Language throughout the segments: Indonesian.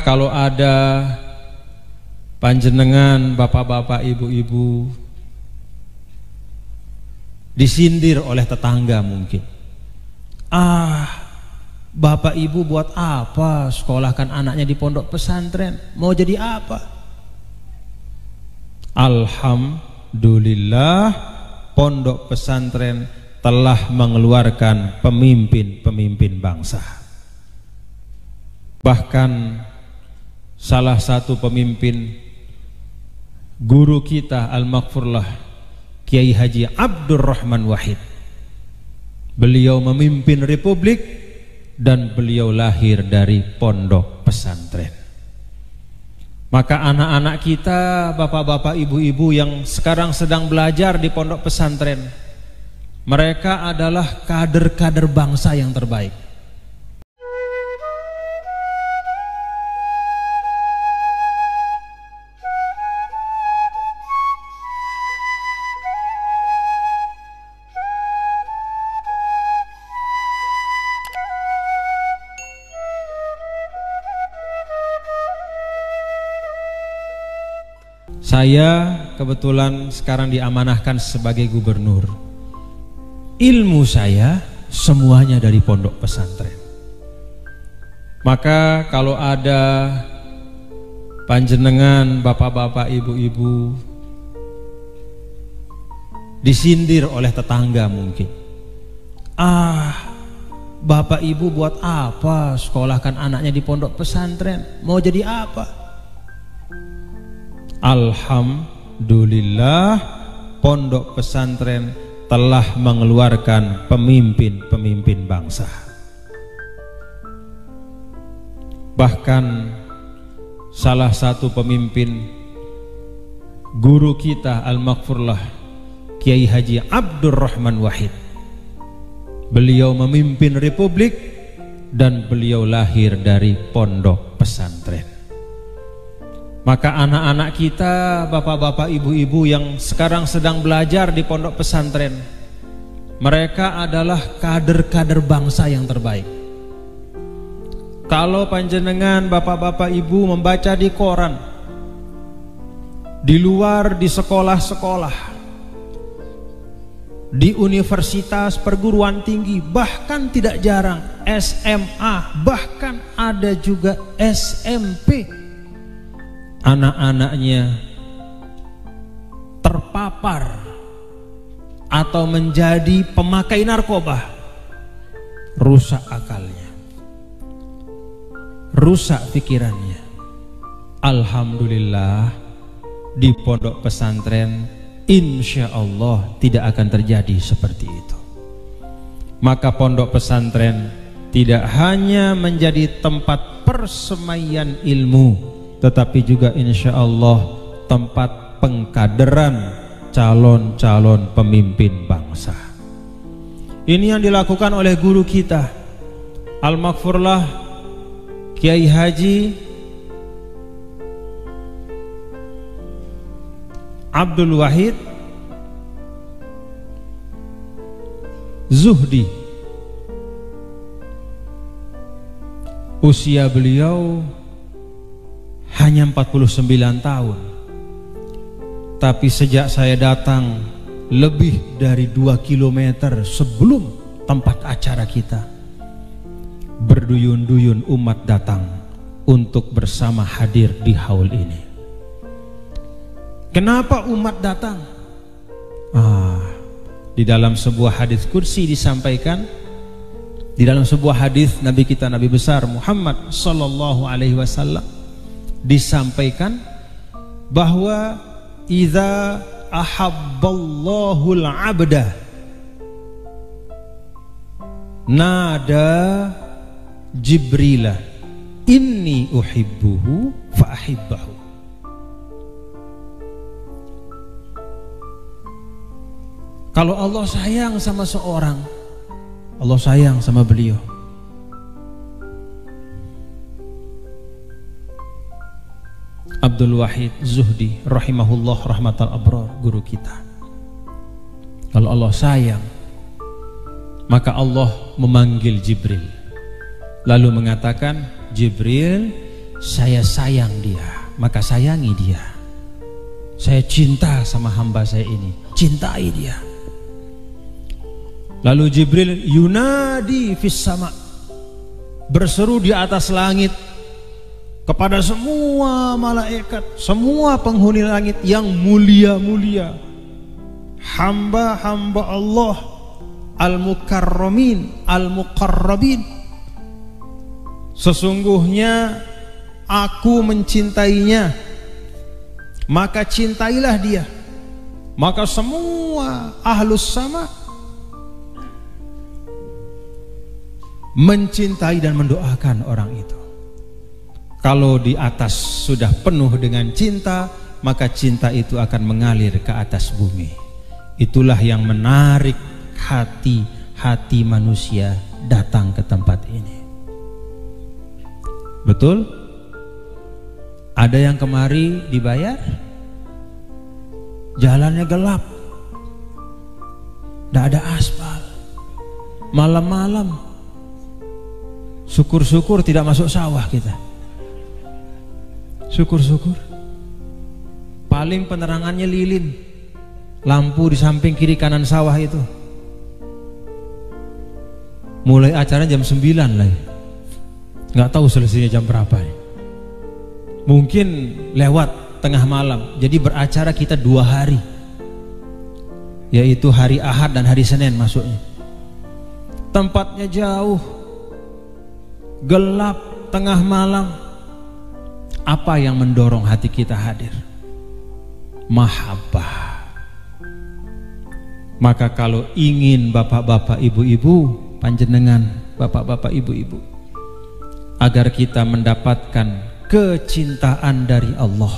Kalau ada panjenengan, bapak-bapak, ibu-ibu disindir oleh tetangga mungkin, bapak ibu buat apa sekolahkan anaknya di pondok pesantren, mau jadi apa? Alhamdulillah, pondok pesantren telah mengeluarkan pemimpin-pemimpin bangsa. Bahkan salah satu pemimpin, guru kita Al-Maghfurlah Kiai Haji Abdurrahman Wahid, beliau memimpin republik dan beliau lahir dari pondok pesantren. Maka anak-anak kita, bapak-bapak, ibu-ibu yang sekarang sedang belajar di pondok pesantren, mereka adalah kader-kader bangsa yang terbaik. Saya kebetulan sekarang diamanahkan sebagai gubernur. Ilmu saya semuanya dari pondok pesantren. Maka kalau ada panjenengan, bapak-bapak, ibu-ibu disindir oleh tetangga mungkin, bapak ibu buat apa sekolahkan anaknya di pondok pesantren, mau jadi apa? Alhamdulillah, pondok pesantren telah mengeluarkan pemimpin-pemimpin bangsa. Bahkan salah satu pemimpin, guru kita Al-Maghfurlah Kiai Haji Abdurrahman Wahid, beliau memimpin republik dan beliau lahir dari pondok pesantren. Maka anak-anak kita, bapak-bapak, ibu-ibu yang sekarang sedang belajar di pondok pesantren, mereka adalah kader-kader bangsa yang terbaik. Kalau panjenengan, bapak-bapak, ibu membaca di koran, di luar, di sekolah-sekolah, di universitas, perguruan tinggi, bahkan tidak jarang SMA, bahkan ada juga SMP, anak-anaknya terpapar atau menjadi pemakai narkoba, rusak akalnya, rusak pikirannya. Alhamdulillah, di pondok pesantren insya Allah tidak akan terjadi seperti itu. Maka pondok pesantren tidak hanya menjadi tempat persemaian ilmu, tetapi juga insya Allah tempat pengkaderan calon-calon pemimpin bangsa. Ini yang dilakukan oleh guru kita Al-Maghfurlah Kiai Haji Abdul Wahid Zuhdi. Usia beliau hanya 49 tahun, tapi sejak saya datang lebih dari 2 kilometer sebelum tempat acara kita, berduyun-duyun umat datang untuk bersama hadir di haul ini. Kenapa umat datang? Di dalam sebuah hadis qudsi disampaikan, di dalam sebuah hadis Nabi kita, Nabi besar Muhammad sallallahu alaihi wasallam, disampaikan bahwa idza ahabballahul abda nada Jibrila inni uhibbuhu fa ahibbahu. Kalau Allah sayang sama seorang, Allah sayang sama beliau. Abdul Wahid Zuhdi rahimahullah rahmatal abrar, guru kita. Kalau Allah sayang, maka Allah memanggil Jibril, lalu mengatakan, Jibril, saya sayang dia, maka sayangi dia. Saya cinta sama hamba saya ini, cintai dia. Lalu Jibril yunadi fis sama, berseru di atas langit kepada semua malaikat, semua penghuni langit yang mulia-mulia, hamba-hamba Allah al-mukarramin, al-muqarrabin. Sesungguhnya aku mencintainya, maka cintailah dia. Maka semua ahlus sama mencintai dan mendoakan orang itu. Kalau di atas sudah penuh dengan cinta, maka cinta itu akan mengalir ke atas bumi. Itulah yang menarik hati manusia datang ke tempat ini. Betul? Ada yang kemari dibayar? Jalannya gelap, tidak ada aspal, malam-malam, syukur-syukur tidak masuk sawah kita. Syukur-syukur. Paling penerangannya lilin, lampu di samping kiri kanan sawah itu. Mulai acara jam 9 lah, nggak tahu selesainya jam berapa nih. Mungkin lewat tengah malam. Jadi beracara kita 2 hari, yaitu hari Ahad dan hari Senin masuknya. Tempatnya jauh, gelap, tengah malam. Apa yang mendorong hati kita hadir? Mahabbah. Maka kalau ingin bapak-bapak ibu-ibu, panjenengan bapak-bapak ibu-ibu, agar kita mendapatkan kecintaan dari Allah,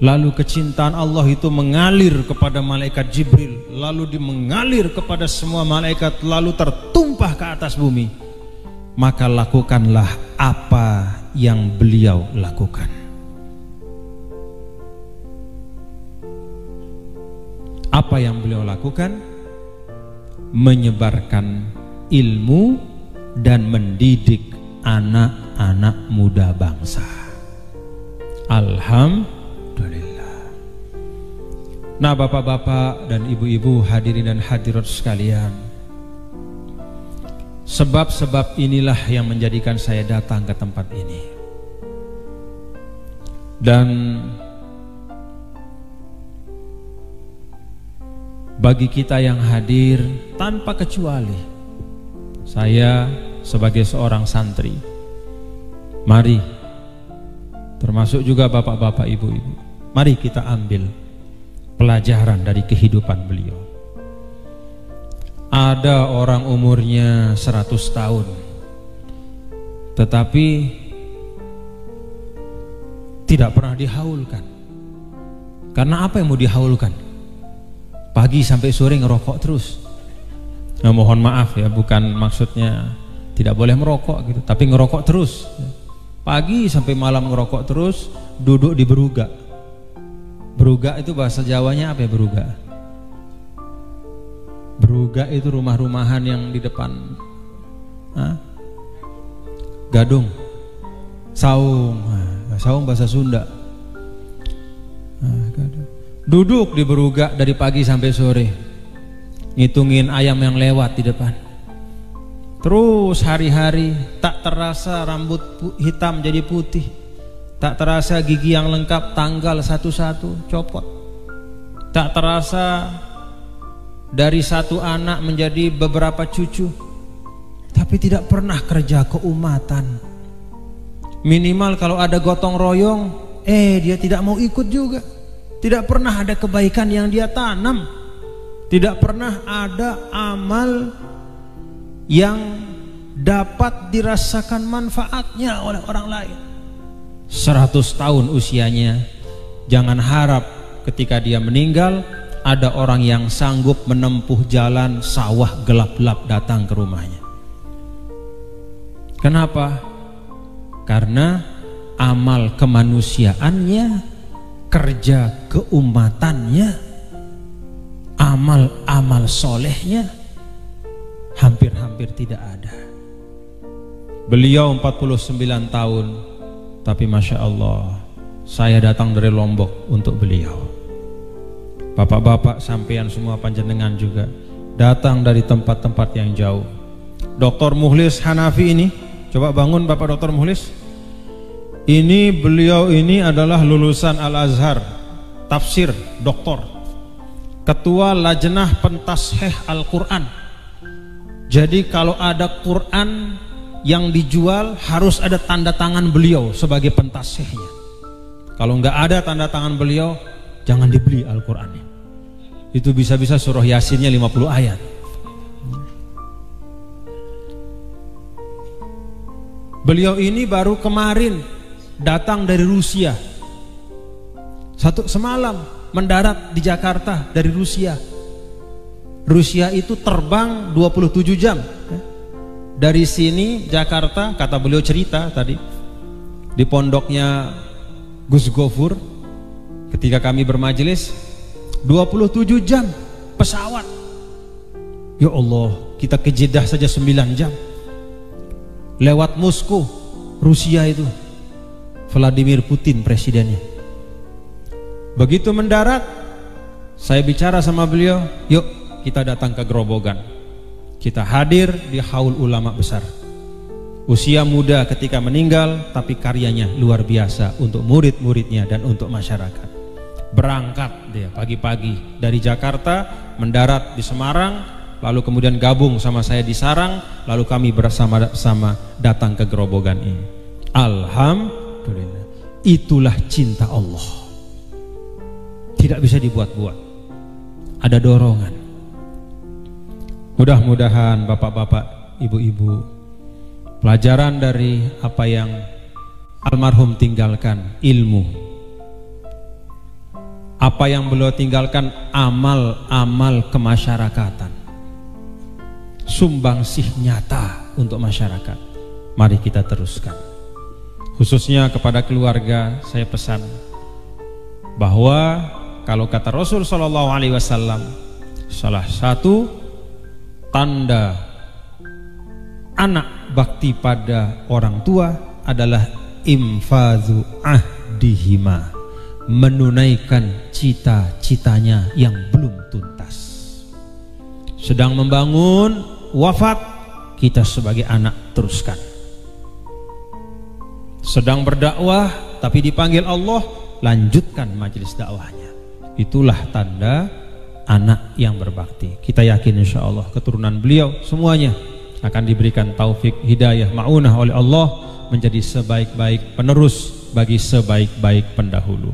lalu kecintaan Allah itu mengalir kepada malaikat Jibril, lalu mengalir kepada semua malaikat, lalu tertumpah ke atas bumi, maka lakukanlah apa yang beliau lakukan. Apa yang beliau lakukan? Menyebarkan ilmu dan mendidik anak-anak muda bangsa. Alhamdulillah. Nah, bapak-bapak dan ibu-ibu, hadirin dan hadirat sekalian, sebab-sebab inilah yang menjadikan saya datang ke tempat ini. Dan bagi kita yang hadir, tanpa kecuali saya sebagai seorang santri, mari, termasuk juga bapak-bapak ibu-ibu, mari kita ambil pelajaran dari kehidupan beliau. Ada orang umurnya 100 tahun, tetapi tidak pernah dihaulkan. Karena apa yang mau dihaulkan? Pagi sampai sore ngerokok terus. Nah, mohon maaf ya, bukan maksudnya tidak boleh merokok gitu, tapi ngerokok terus. Pagi sampai malam ngerokok terus, duduk di beruga. Beruga itu bahasa Jawanya apa ya, beruga? Beruga itu rumah-rumahan yang di depan gadung. Saung. Saung bahasa Sunda. Duduk di beruga dari pagi sampai sore, ngitungin ayam yang lewat di depan. Terus hari-hari, tak terasa rambut hitam jadi putih, tak terasa gigi yang lengkap tanggal satu-satu copot, tak terasa dari satu anak menjadi beberapa cucu, tapi tidak pernah kerja keumatan. Minimal kalau ada gotong royong, dia tidak mau ikut juga. Tidak pernah ada kebaikan yang dia tanam, tidak pernah ada amal yang dapat dirasakan manfaatnya oleh orang lain. 100 tahun usianya, jangan harap ketika dia meninggal ada orang yang sanggup menempuh jalan sawah gelap-gelap datang ke rumahnya. Kenapa? Karena amal kemanusiaannya, kerja keumatannya, amal-amal solehnya hampir-hampir tidak ada. Beliau 49 tahun Tapi Masya Allah, saya datang dari Lombok untuk beliau. Bapak-bapak sampean semua panjenengan juga datang dari tempat-tempat yang jauh. Dr. Mukhlis Hanafi ini, coba bangun Bapak Dr. Mukhlis. Ini beliau ini adalah lulusan Al-Azhar, tafsir, doktor, ketua Lajnah Pentasheh Al-Quran. Jadi kalau ada Quran yang dijual harus ada tanda tangan beliau sebagai pentashehnya. Kalau nggak ada tanda tangan beliau, jangan dibeli Al-Qurannya. Itu bisa-bisa surah Yasinnya 50 ayat. Beliau ini baru kemarin datang dari Rusia. Semalam mendarat di Jakarta dari Rusia. Rusia itu terbang 27 jam. Dari sini Jakarta, kata beliau cerita tadi di pondoknya Gus Gofur ketika kami bermajelis, 27 jam pesawat. Ya Allah, kita ke Jeddah saja 9 jam. Lewat Moskow, Rusia itu. Vladimir Putin presidennya. Begitu mendarat, saya bicara sama beliau, yuk kita datang ke Grobogan. Kita hadir di Haul Ulama Besar. Usia muda ketika meninggal, tapi karyanya luar biasa untuk murid-muridnya dan untuk masyarakat. Berangkat dia pagi-pagi dari Jakarta, mendarat di Semarang, lalu kemudian gabung sama saya di Sarang, lalu kami bersama-sama datang ke Grobogan ini. Alhamdulillah, itulah cinta Allah. Tidak bisa dibuat-buat, ada dorongan. Mudah-mudahan bapak-bapak, ibu-ibu, pelajaran dari apa yang almarhum tinggalkan, ilmu. Apa yang beliau tinggalkan, amal-amal kemasyarakatan, sumbangsih nyata untuk masyarakat. Mari kita teruskan. Khususnya kepada keluarga, saya pesan bahwa kalau kata Rasul Shallallahu Alaihi Wasallam, salah satu tanda anak bakti pada orang tua adalah infadhu ahdihima, menunaikan cita-citanya yang belum tuntas. Sedang membangun, wafat, kita sebagai anak teruskan. Sedang berdakwah tapi dipanggil Allah, lanjutkan majelis dakwahnya. Itulah tanda anak yang berbakti. Kita yakin insya Allah keturunan beliau semuanya akan diberikan taufik, hidayah, ma'unah oleh Allah menjadi sebaik-baik penerus bagi sebaik-baik pendahulu.